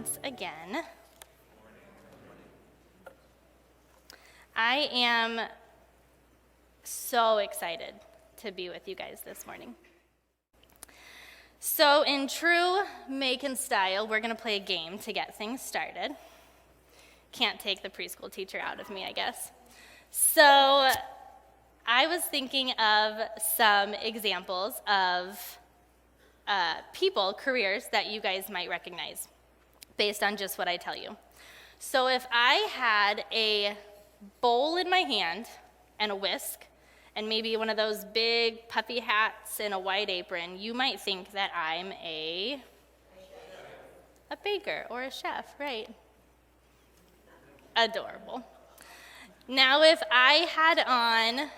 once again. I am so excited to be with you guys this morning. So in true Macon style, we're going to play a game to get things started. Can't take the preschool teacher out of me, I guess. So I was thinking of some examples of people, careers that you guys might recognize based on just what I tell you. So if I had a bowl in my hand and a whisk and maybe one of those big puffy hats and a white apron, you might think that I'm a baker or a chef, right? Adorable. Now if I had on,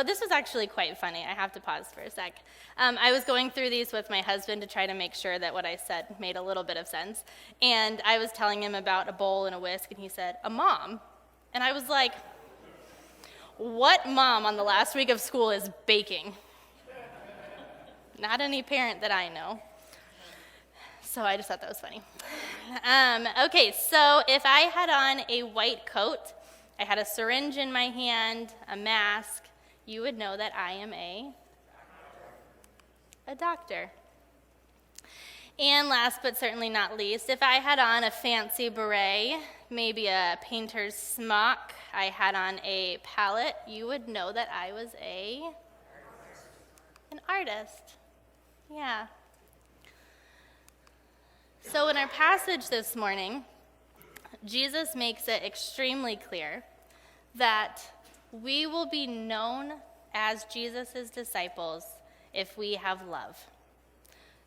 this was actually quite funny. I have to pause for a sec. I was going through these with my husband to try to make sure that what I said made a little bit of sense. And I was telling him about a bowl and a whisk, and he said, a mom. And I was like, what mom on the last week of school is baking? Not any parent that I know. So I just thought that was funny. Okay, so if I had on a white coat, I had a syringe in my hand, a mask, you would know that I am a doctor. And last but certainly not least, if I had on a fancy beret, maybe a painter's smock, I had on a palette, you would know that I was an artist. Yeah. So in our passage this morning, Jesus makes it extremely clear that we will be known as Jesus' disciples if we have love.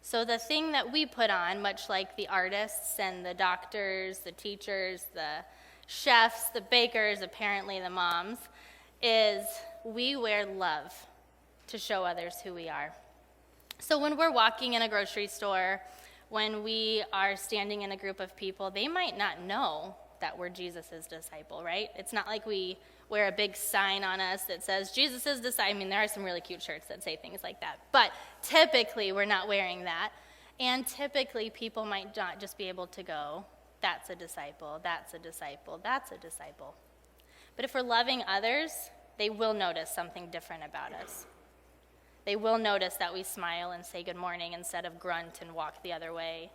So the thing that we put on, much like the artists and the doctors, the teachers, the chefs, the bakers, apparently the moms, is we wear love to show others who we are. So when we're walking in a grocery store, when we are standing in a group of people, they might not know that we're Jesus' disciple, right? It's not like we wear a big sign on us that says Jesus' disciple. I mean, there are some really cute shirts that say things like that, but typically we're not wearing that. And typically people might not just be able to go, that's a disciple, that's a disciple, that's a disciple. But if we're loving others, they will notice something different about us. They will notice that we smile and say good morning instead of grunt and walk the other way.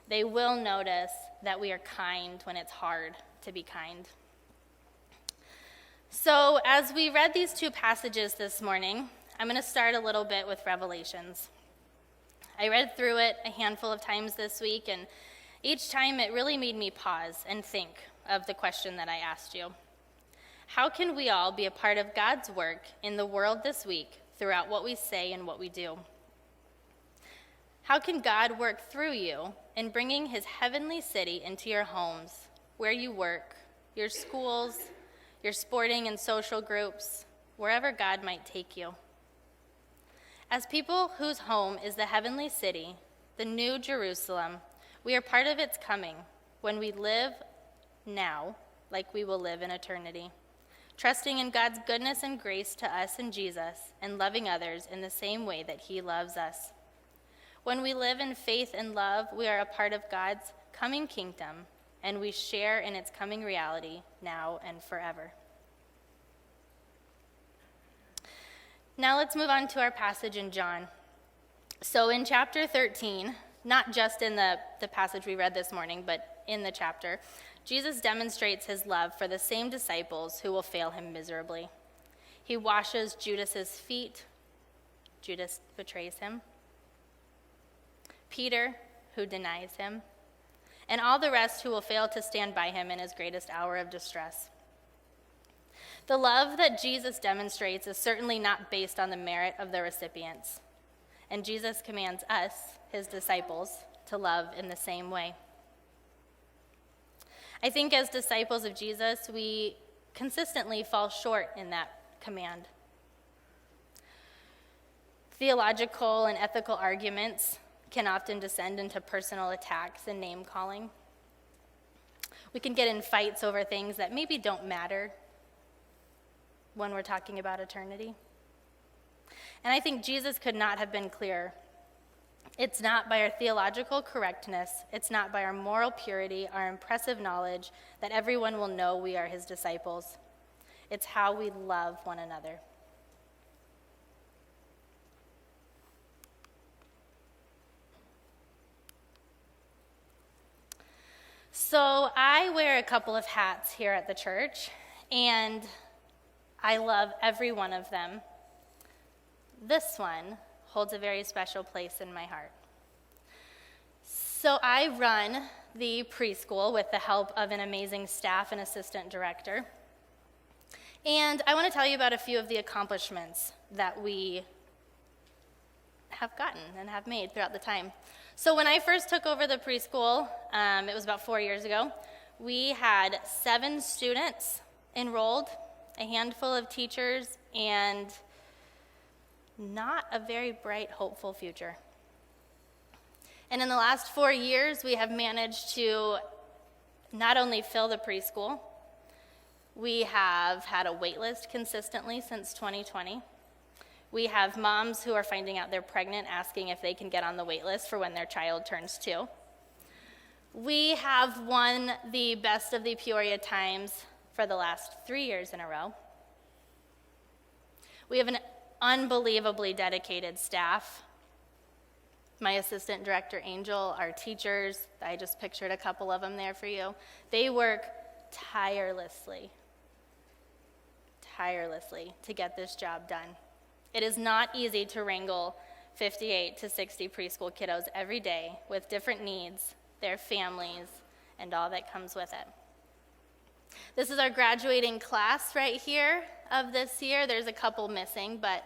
They will notice that we are kind when it's hard to be kind. So as we read these two passages this morning, I'm going to start a little bit with Revelations. I read through it a handful of times this week, and each time it really made me pause and think of the question that I asked you. How can we all be a part of God's work in the world this week throughout what we say and what we do? How can God work through you in bringing his heavenly city into your homes, where you work, your schools, your sporting and social groups, wherever God might take you? As people whose home is the heavenly city, the new Jerusalem, we are part of its coming when we live now like we will live in eternity, trusting in God's goodness and grace to us in Jesus and loving others in the same way that he loves us. When we live in faith and love, we are a part of God's coming kingdom, and we share in its coming reality now and forever. Now let's move on to our passage in John. So in chapter 13, not just in the passage we read this morning, but in the chapter, Jesus demonstrates his love for the same disciples who will fail him miserably. He washes Judas's feet. Judas betrays him. Peter, who denies him, and all the rest who will fail to stand by him in his greatest hour of distress. The love that Jesus demonstrates is certainly not based on the merit of the recipients, and Jesus commands us, his disciples, to love in the same way. I think as disciples of Jesus, we consistently fall short in that command. Theological and ethical arguments can often descend into personal attacks and name-calling. We can get in fights over things that maybe don't matter when we're talking about eternity. And I think Jesus could not have been clearer It's not by our theological correctness, it's not by our moral purity, our impressive knowledge that everyone will know we are his disciples. It's how we love one another. So I wear a couple of hats here at the church, and I love every one of them. This one holds a very special place in my heart. So I run the preschool with the help of an amazing staff and assistant director. And I want to tell you about a few of the accomplishments that we have gotten and have made throughout the time. So when I first took over the preschool, it was about 4 years ago, we had 7 students enrolled, a handful of teachers, and not a very bright, hopeful future. And in the last 4 years, we have managed to not only fill the preschool, we have had a wait list consistently since 2020. We have moms who are finding out they're pregnant asking if they can get on the wait list for when their child turns 2. We have won the Best of the Peoria Times for the last 3 years in a row. We have an unbelievably dedicated staff. My assistant director, Angel, our teachers, I just pictured a couple of them there for you. They work tirelessly to get this job done. It is not easy to wrangle 58 to 60 preschool kiddos every day with different needs, their families, and all that comes with it. This is our graduating class right here of this year. There's a couple missing, but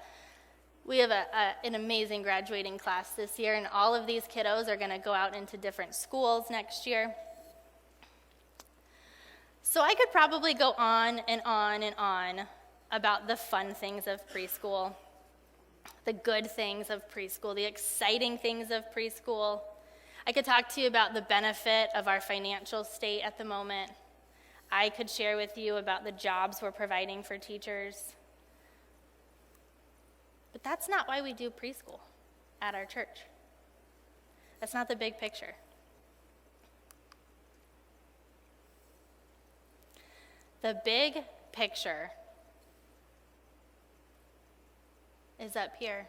we have an amazing graduating class this year, and all of these kiddos are going to go out into different schools next year. So I could probably go on and on and on about the fun things of preschool, the good things of preschool, the exciting things of preschool. I could talk to you about the benefit of our financial state at the moment. I could share with you about the jobs we're providing for teachers. But that's not why we do preschool at our church. That's not the big picture. The big picture is up here.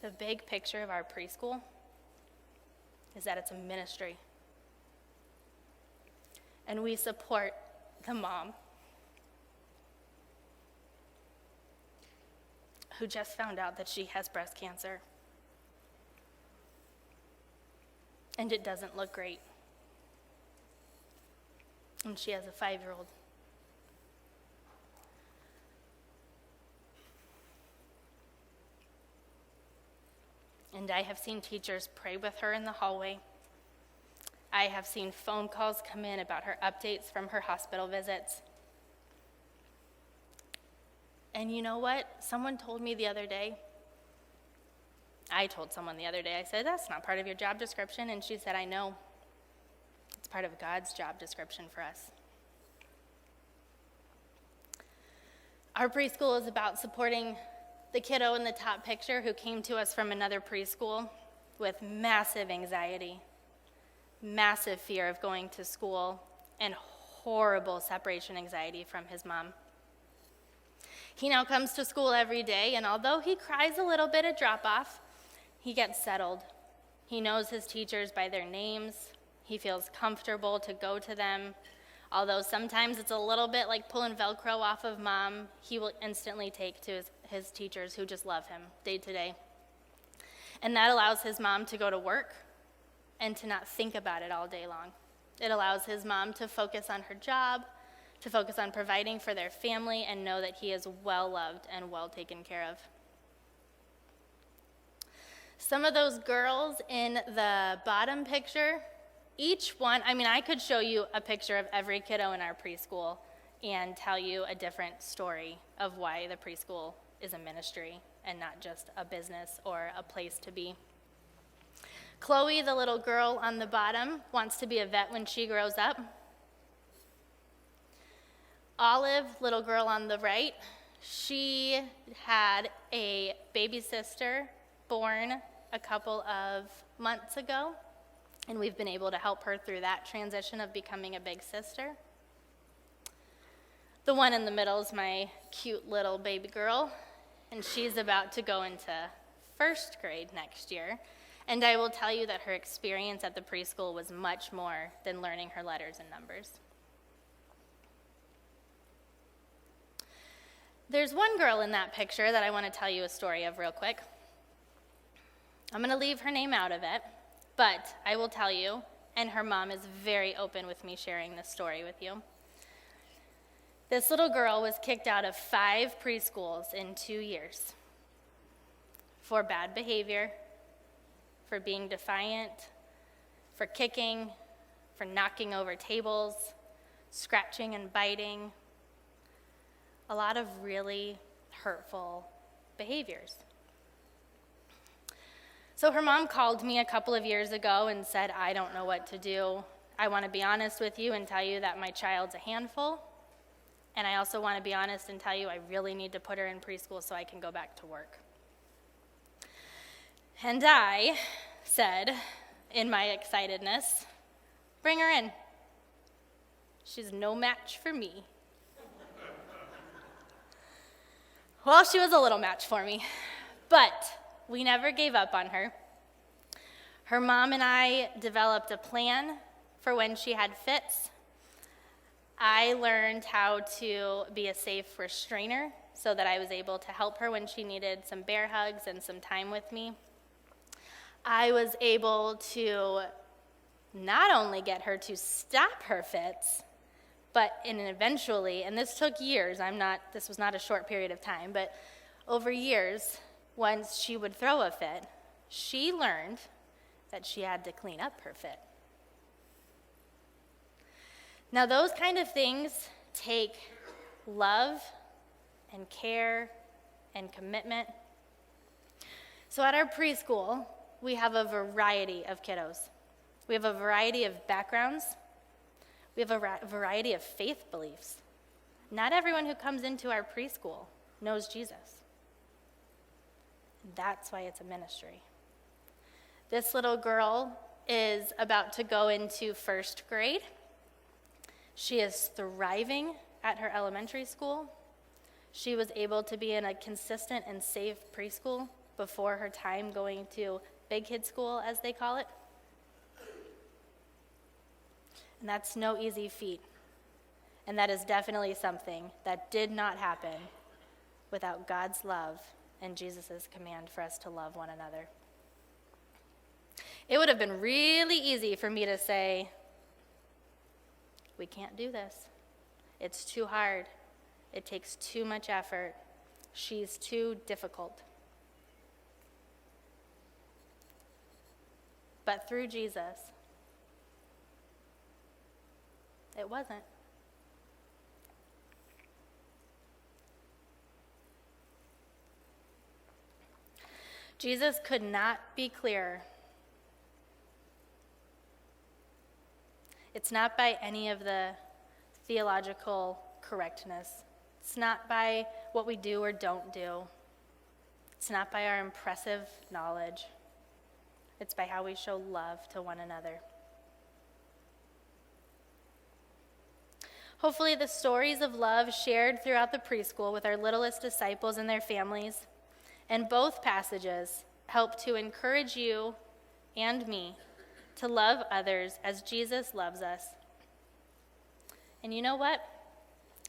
The big picture of our preschool is that it's a ministry. And we support the mom who just found out that she has breast cancer. And it doesn't look great. And she has a 5-year-old. And I have seen teachers pray with her in the hallway. I have seen phone calls come in about her updates from her hospital visits. And you know what? Someone told me the other day, I told someone the other day, I said, that's not part of your job description. And she said, I know. It's part of God's job description for us. Our preschool is about supporting the kiddo in the top picture who came to us from another preschool with massive anxiety, massive fear of going to school, and horrible separation anxiety from his mom. He now comes to school every day, and although he cries a little bit at drop-off, he gets settled. He knows his teachers by their names. He feels comfortable to go to them. Although sometimes it's a little bit like pulling Velcro off of mom, he will instantly take to his teachers who just love him day to day. And that allows his mom to go to work and to not think about it all day long. It allows his mom to focus on her job, to focus on providing for their family, and know that he is well loved and well taken care of. Some of those girls in the bottom picture, each one, I could show you a picture of every kiddo in our preschool and tell you a different story of why the preschool is a ministry and not just a business or a place to be. Chloe, the little girl on the bottom, wants to be a vet when she grows up. Olive, little girl on the right, she had a baby sister born a couple of months ago, and we've been able to help her through that transition of becoming a big sister. The one in the middle is my cute little baby girl, and she's about to go into first grade next year. And I will tell you that her experience at the preschool was much more than learning her letters and numbers. There's one girl in that picture that I want to tell you a story of real quick. I'm going to leave her name out of it, but I will tell you, and her mom is very open with me sharing this story with you. This little girl was kicked out of 5 preschools in 2 years for bad behavior, for being defiant, for kicking, for knocking over tables, scratching and biting, a lot of really hurtful behaviors. So her mom called me a couple of years ago and said, I don't know what to do. I want to be honest with you and tell you that my child's a handful, and I also want to be honest and tell you I really need to put her in preschool so I can go back to work. And I said, in my excitedness, bring her in. She's no match for me. Well, she was a little match for me, but we never gave up on her. Her mom and I developed a plan for when she had fits. I learned how to be a safe restrainer so that I was able to help her when she needed some bear hugs and some time with me. I was able to not only get her to stop her fits, but eventually, and this took years, this was not a short period of time, but over years, once she would throw a fit, she learned that she had to clean up her fit. Now, those kind of things take love and care and commitment. So at our preschool, we have a variety of kiddos. We have a variety of backgrounds. We have a variety of faith beliefs. Not everyone who comes into our preschool knows Jesus. That's why it's a ministry. This little girl is about to go into first grade. She is thriving at her elementary school. She was able to be in a consistent and safe preschool before her time going to big kid school, as they call it. And that's no easy feat. And that is definitely something that did not happen without God's love and Jesus' command for us to love one another. It would have been really easy for me to say, we can't do this. It's too hard. It takes too much effort. She's too difficult. But through Jesus, it wasn't. Jesus could not be clearer. It's not by any of the theological correctness. It's not by what we do or don't do. It's not by our impressive knowledge. It's by how we show love to one another. Hopefully, the stories of love shared throughout the preschool with our littlest disciples and their families, and both passages help to encourage you and me to love others as Jesus loves us. And you know what?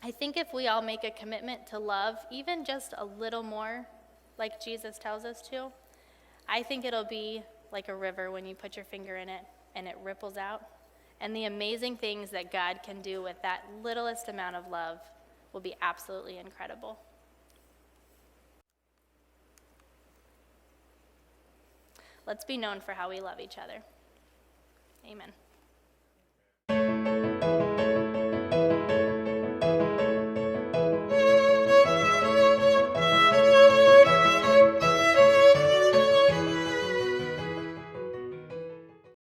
I think if we all make a commitment to love even just a little more like Jesus tells us to, I think it'll be like a river when you put your finger in it and it ripples out. And the amazing things that God can do with that littlest amount of love will be absolutely incredible. Let's be known for how we love each other. Amen.